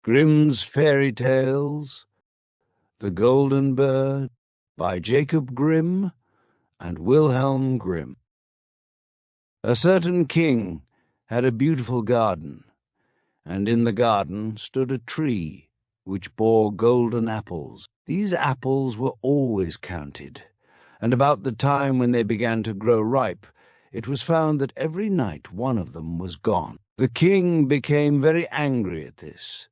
Grimm's Fairy Tales, The Golden Bird, by Jacob Grimm and Wilhelm Grimm. A certain king had a beautiful garden, and in the garden stood a tree which bore golden apples. These apples were always counted, and about the time when they began to grow ripe, it was found that every night one of them was gone. The king became very angry at this,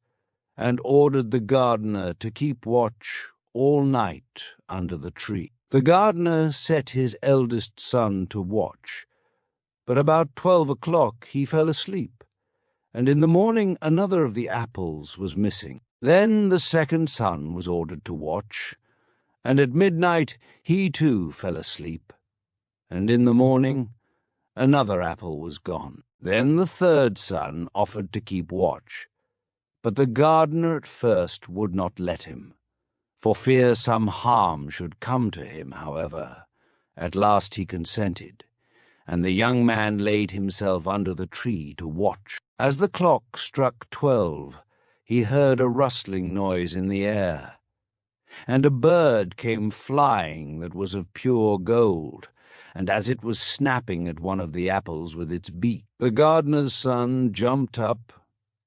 and ordered the gardener to keep watch all night under the tree. The gardener set his eldest son to watch, but about 12 o'clock he fell asleep, and in the morning another of the apples was missing. Then the second son was ordered to watch, and at midnight he too fell asleep, and in the morning another apple was gone. Then the third son offered to keep watch, but the gardener at first would not let him, for fear some harm should come to him. However, at last he consented, and the young man laid himself under the tree to watch. As the clock struck 12, he heard a rustling noise in the air, and a bird came flying that was of pure gold, and as it was snapping at one of the apples with its beak, the gardener's son jumped up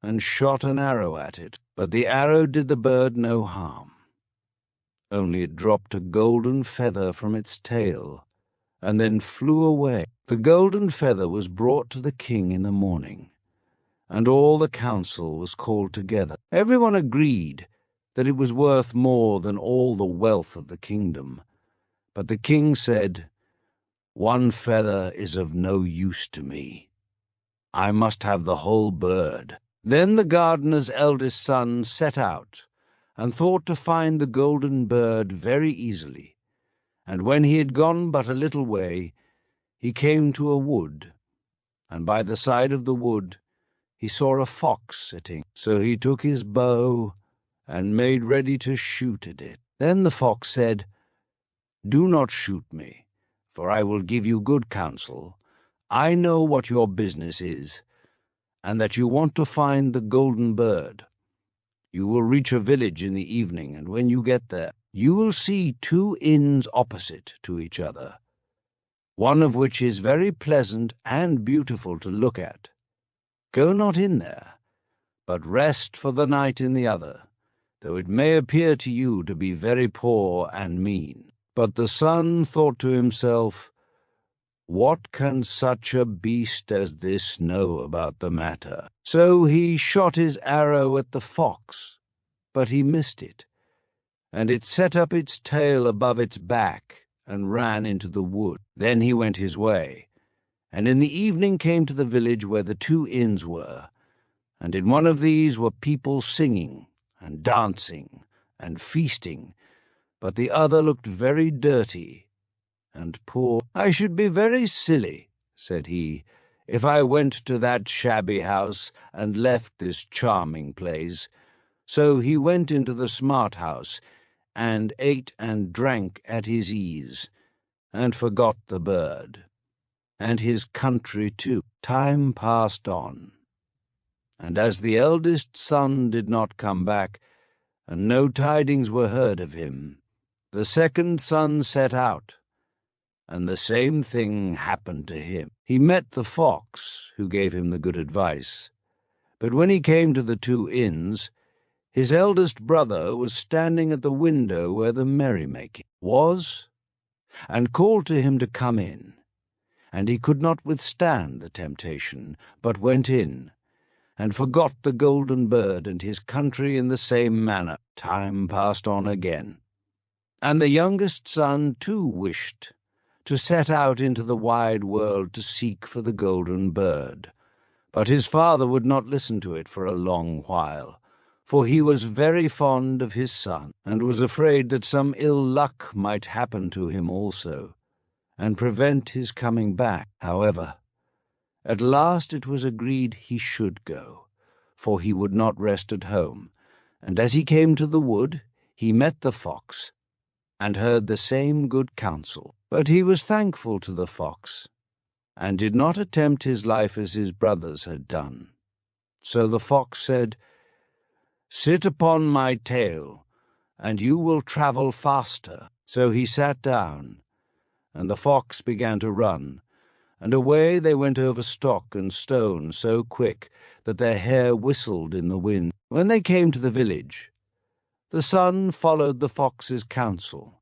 and shot an arrow at it, but the arrow did the bird no harm. Only it dropped a golden feather from its tail, and then flew away. The golden feather was brought to the king in the morning, and all the council was called together. Everyone agreed that it was worth more than all the wealth of the kingdom, but the king said, "One feather is of no use to me. I must have the whole bird." Then the gardener's eldest son set out, and thought to find the golden bird very easily. And when he had gone but a little way, he came to a wood, and by the side of the wood he saw a fox sitting. So he took his bow and made ready to shoot at it. Then the fox said, "Do not shoot me, for I will give you good counsel. I know what your business is, and that you want to find the golden bird. You will reach a village in the evening, and when you get there, you will see 2 inns opposite to each other, one of which is very pleasant and beautiful to look at. Go not in there, but rest for the night in the other, though it may appear to you to be very poor and mean." But the son thought to himself, "What can such a beast as this know about the matter?" So he shot his arrow at the fox, but he missed it, and it set up its tail above its back and ran into the wood. Then he went his way, and in the evening came to the village where the 2 inns were, and in one of these were people singing and dancing and feasting, but the other looked very dirty and poor. "I should be very silly," said he, "if I went to that shabby house and left this charming place." So he went into the smart house, and ate and drank at his ease, and forgot the bird, and his country too. Time passed on, and as the eldest son did not come back, and no tidings were heard of him, the second son set out, and the same thing happened to him. He met the fox, who gave him the good advice, but when he came to the 2 inns, his eldest brother was standing at the window where the merrymaking was, and called to him to come in, and he could not withstand the temptation, but went in, and forgot the golden bird and his country in the same manner. Time passed on again, and the youngest son too wished to set out into the wide world to seek for the golden bird. But his father would not listen to it for a long while, for he was very fond of his son, and was afraid that some ill luck might happen to him also, and prevent his coming back. However, at last it was agreed he should go, for he would not rest at home, and as he came to the wood, he met the fox, and heard the same good counsel. But he was thankful to the fox, and did not attempt his life as his brothers had done. So the fox said, "Sit upon my tail, and you will travel faster." So he sat down, and the fox began to run, and away they went over stock and stone so quick that their hair whistled in the wind. When they came to the village, the son followed the fox's counsel,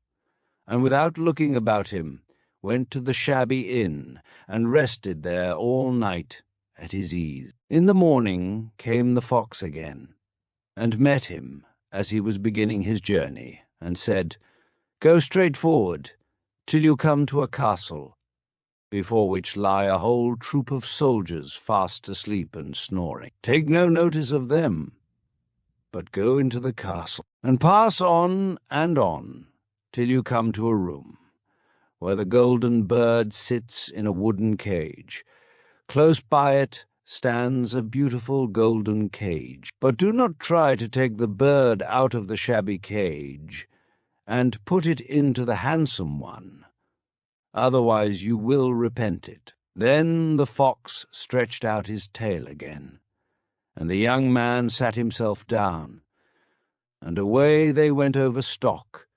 and without looking about him, went to the shabby inn, and rested there all night at his ease. In the morning came the fox again, and met him as he was beginning his journey, and said, "Go straight forward, till you come to a castle, before which lie a whole troop of soldiers fast asleep and snoring. Take no notice of them, but go into the castle, and pass on, till you come to a room, where the golden bird sits in a wooden cage. Close by it stands a beautiful golden cage. But do not try to take the bird out of the shabby cage and put it into the handsome one, otherwise you will repent it." Then the fox stretched out his tail again, and the young man sat himself down, and away they went over stock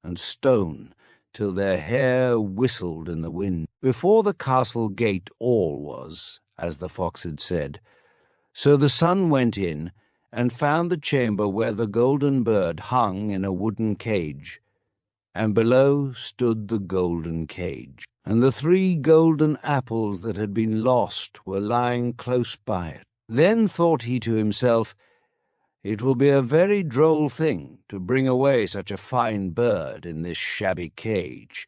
and stone till their hair whistled in the wind. Before the castle gate all was, as the fox had said. So the son went in and found the chamber where the golden bird hung in a wooden cage, and below stood the golden cage, and the 3 golden apples that had been lost were lying close by it. Then thought he to himself, "It will be a very droll thing to bring away such a fine bird in this shabby cage."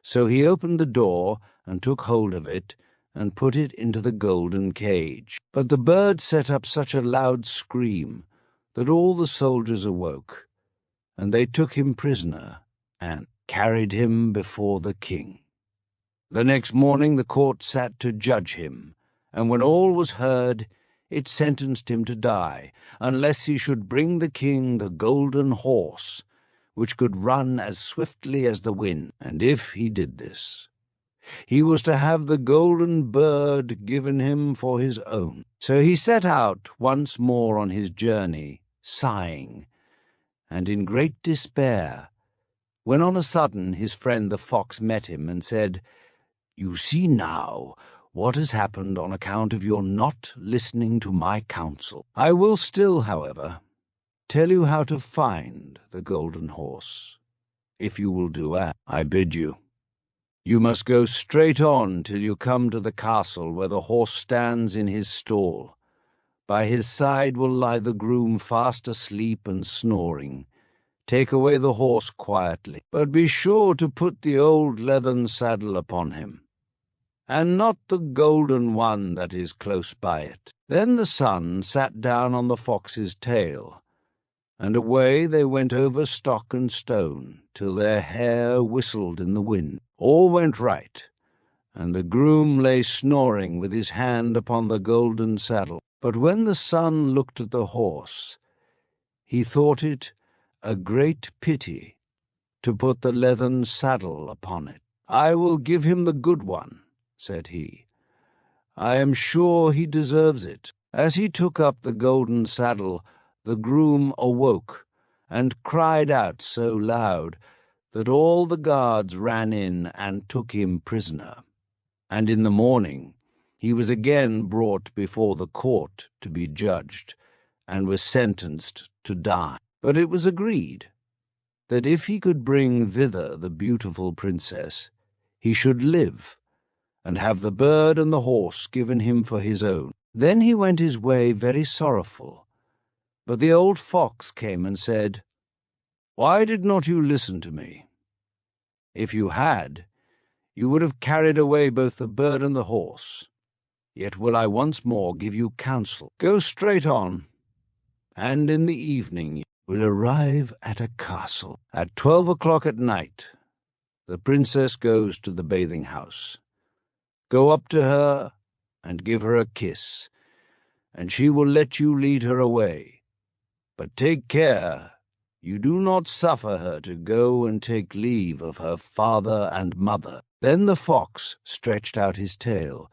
So he opened the door and took hold of it and put it into the golden cage. But the bird set up such a loud scream that all the soldiers awoke, and they took him prisoner and carried him before the king. The next morning the court sat to judge him, and when all was heard, it sentenced him to die, unless he should bring the king the golden horse, which could run as swiftly as the wind. And if he did this, he was to have the golden bird given him for his own. So he set out once more on his journey, sighing, and in great despair, when on a sudden his friend the fox met him and said, "You see now what has happened on account of your not listening to my counsel. I will still, however, tell you how to find the golden horse, if you will do as I bid you. You must go straight on till you come to the castle where the horse stands in his stall. By his side will lie the groom fast asleep and snoring. Take away the horse quietly, but be sure to put the old leathern saddle upon him, and not the golden one that is close by it." Then the son sat down on the fox's tail, and away they went over stock and stone till their hair whistled in the wind. All went right, and the groom lay snoring with his hand upon the golden saddle. But when the son looked at the horse, he thought it a great pity to put the leathern saddle upon it. "I will give him the good one," said he. "I am sure he deserves it." As he took up the golden saddle, the groom awoke and cried out so loud that all the guards ran in and took him prisoner. And in the morning he was again brought before the court to be judged, and was sentenced to die. But it was agreed that if he could bring thither the beautiful princess, he should live, and have the bird and the horse given him for his own. Then he went his way very sorrowful. But the old fox came and said, "Why did not you listen to me? If you had, you would have carried away both the bird and the horse. Yet will I once more give you counsel. Go straight on, and in the evening you will arrive at a castle. At 12 o'clock at night, the princess goes to the bathing house. Go up to her and give her a kiss, and she will let you lead her away. But take care you do not suffer her to go and take leave of her father and mother." Then the fox stretched out his tail,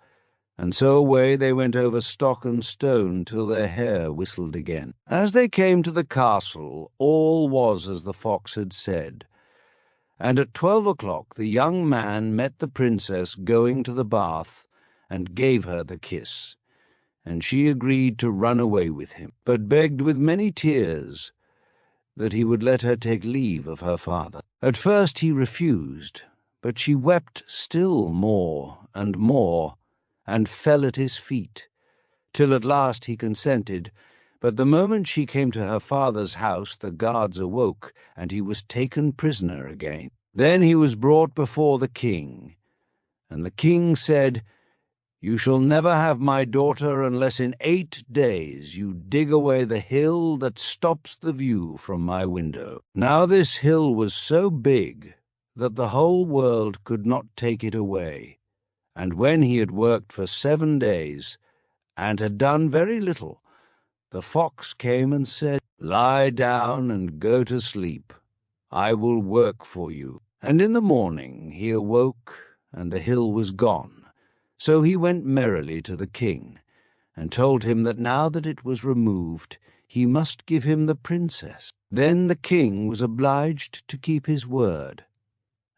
And so away they went over stock and stone till their hair whistled again. As they came to the castle, all was as the fox had said. And at 12 o'clock the young man met the princess going to the bath, and gave her the kiss. And she agreed to run away with him, but begged with many tears that he would let her take leave of her father. At first he refused, but she wept still more, and fell at his feet, till at last he consented. But the moment she came to her father's house, the guards awoke, and he was taken prisoner again. Then he was brought before the king, and the king said, "You shall never have my daughter unless in 8 days you dig away the hill that stops the view from my window." Now this hill was so big that the whole world could not take it away. And when he had worked for 7 days, and had done very little, the fox came and said, "Lie down and go to sleep. I will work for you." And in the morning he awoke, and the hill was gone. So he went merrily to the king, and told him that now that it was removed, he must give him the princess. Then the king was obliged to keep his word,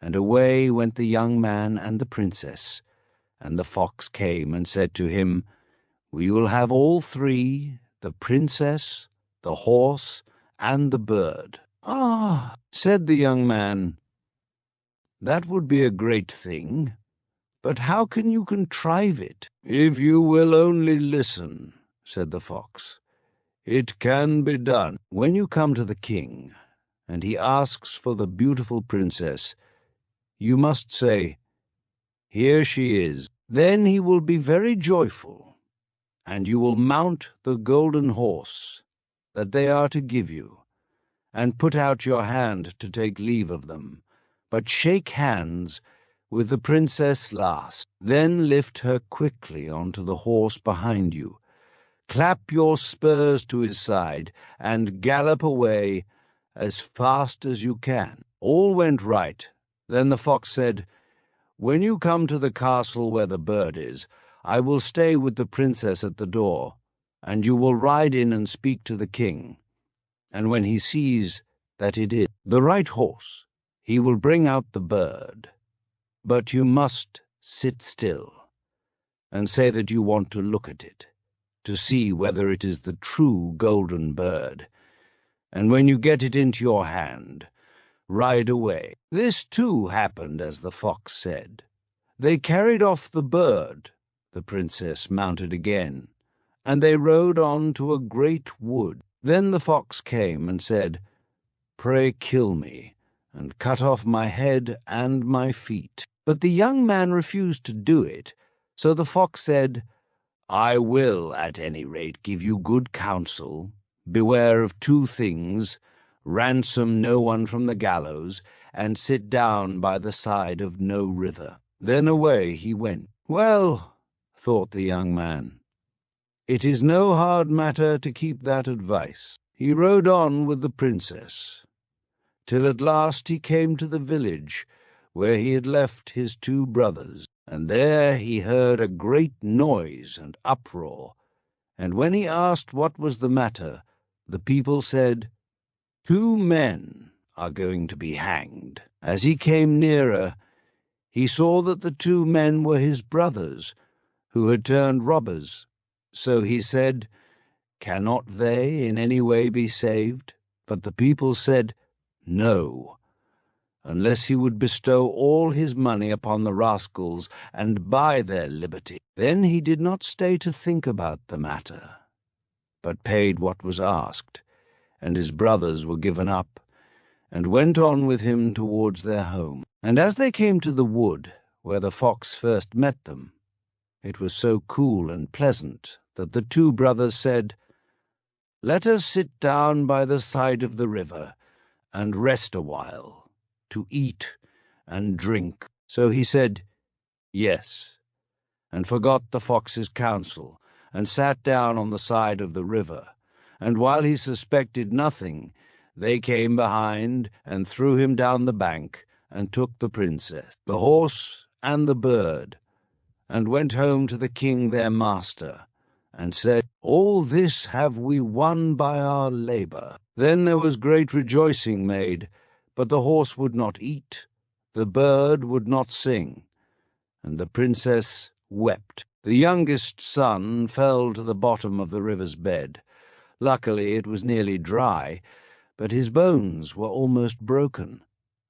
and away went the young man and the princess. And the fox came and said to him, "We will have all three, the princess, the horse, and the bird." "Ah," said the young man, "that would be a great thing, but how can you contrive it?" "If you will only listen," said the fox, "it can be done. When you come to the king, and he asks for the beautiful princess, you must say, 'Here she is.' Then he will be very joyful, and you will mount the golden horse that they are to give you, and put out your hand to take leave of them, but shake hands with the princess last. Then lift her quickly onto the horse behind you, clap your spurs to his side, and gallop away as fast as you can." All went right. Then the fox said, "When you come to the castle where the bird is, I will stay with the princess at the door, and you will ride in and speak to the king. And when he sees that it is the right horse, he will bring out the bird. But you must sit still, and say that you want to look at it, to see whether it is the true golden bird. And when you get it into your hand, ride away." This too happened as the fox said. They carried off the bird. The princess mounted again, and they rode on to a great wood. Then the fox came and said, "Pray kill me, and cut off my head and my feet." But the young man refused to do it, so the fox said, "I will, at any rate, give you good counsel. Beware of 2 things. Ransom no one from the gallows, and sit down by the side of no river." Then away he went. Well, thought the young man, it is no hard matter to keep that advice. He rode on with the princess, till at last he came to the village where he had left his 2 brothers, and there he heard a great noise and uproar, and when he asked what was the matter, the people said, 2 men are going to be hanged. As he came nearer, he saw that the 2 men were his brothers, who had turned robbers. So he said, "Cannot they in any way be saved?" But the people said, "No, unless he would bestow all his money upon the rascals and buy their liberty." Then he did not stay to think about the matter, but paid what was asked, and his brothers were given up, and went on with him towards their home. And as they came to the wood where the fox first met them, it was so cool and pleasant that the 2 brothers said, "Let us sit down by the side of the river and rest a while, to eat and drink." So he said, "Yes," and forgot the fox's counsel, and sat down on the side of the river. And while he suspected nothing, they came behind and threw him down the bank, and took the princess, the horse, and the bird, and went home to the king their master, and said, "All this have we won by our labor." Then there was great rejoicing made, but the horse would not eat, the bird would not sing, and the princess wept. The youngest son fell to the bottom of the river's bed. Luckily it was nearly dry, but his bones were almost broken,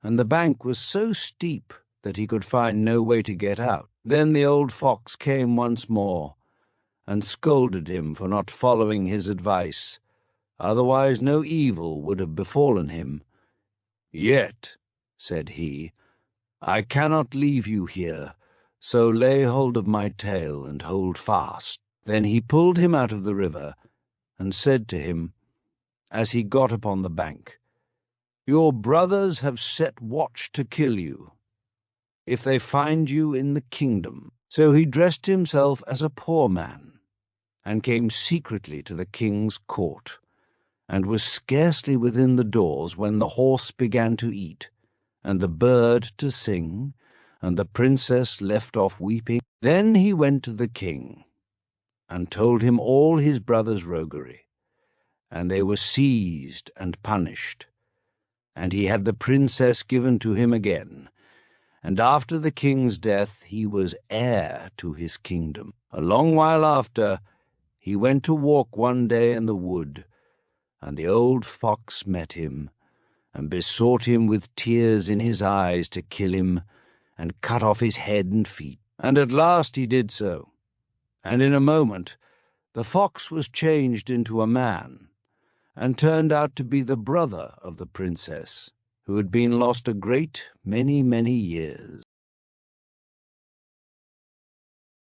and the bank was so steep that he could find no way to get out. Then the old fox came once more, and scolded him for not following his advice, otherwise no evil would have befallen him. "Yet," said he, "I cannot leave you here, so lay hold of my tail and hold fast." Then he pulled him out of the river, and said to him, as he got upon the bank, "Your brothers have set watch to kill you, if they find you in the kingdom." So he dressed himself as a poor man, and came secretly to the king's court, and was scarcely within the doors when the horse began to eat, and the bird to sing, and the princess left off weeping. Then he went to the king, and told him all his brother's roguery, and they were seized and punished, and he had the princess given to him again. And after the king's death he was heir to his kingdom. A long while after, he went to walk one day in the wood, and the old fox met him, and besought him with tears in his eyes to kill him, and cut off his head and feet. And at last he did so, and in a moment the fox was changed into a man, and turned out to be the brother of the princess, who had been lost a great many years.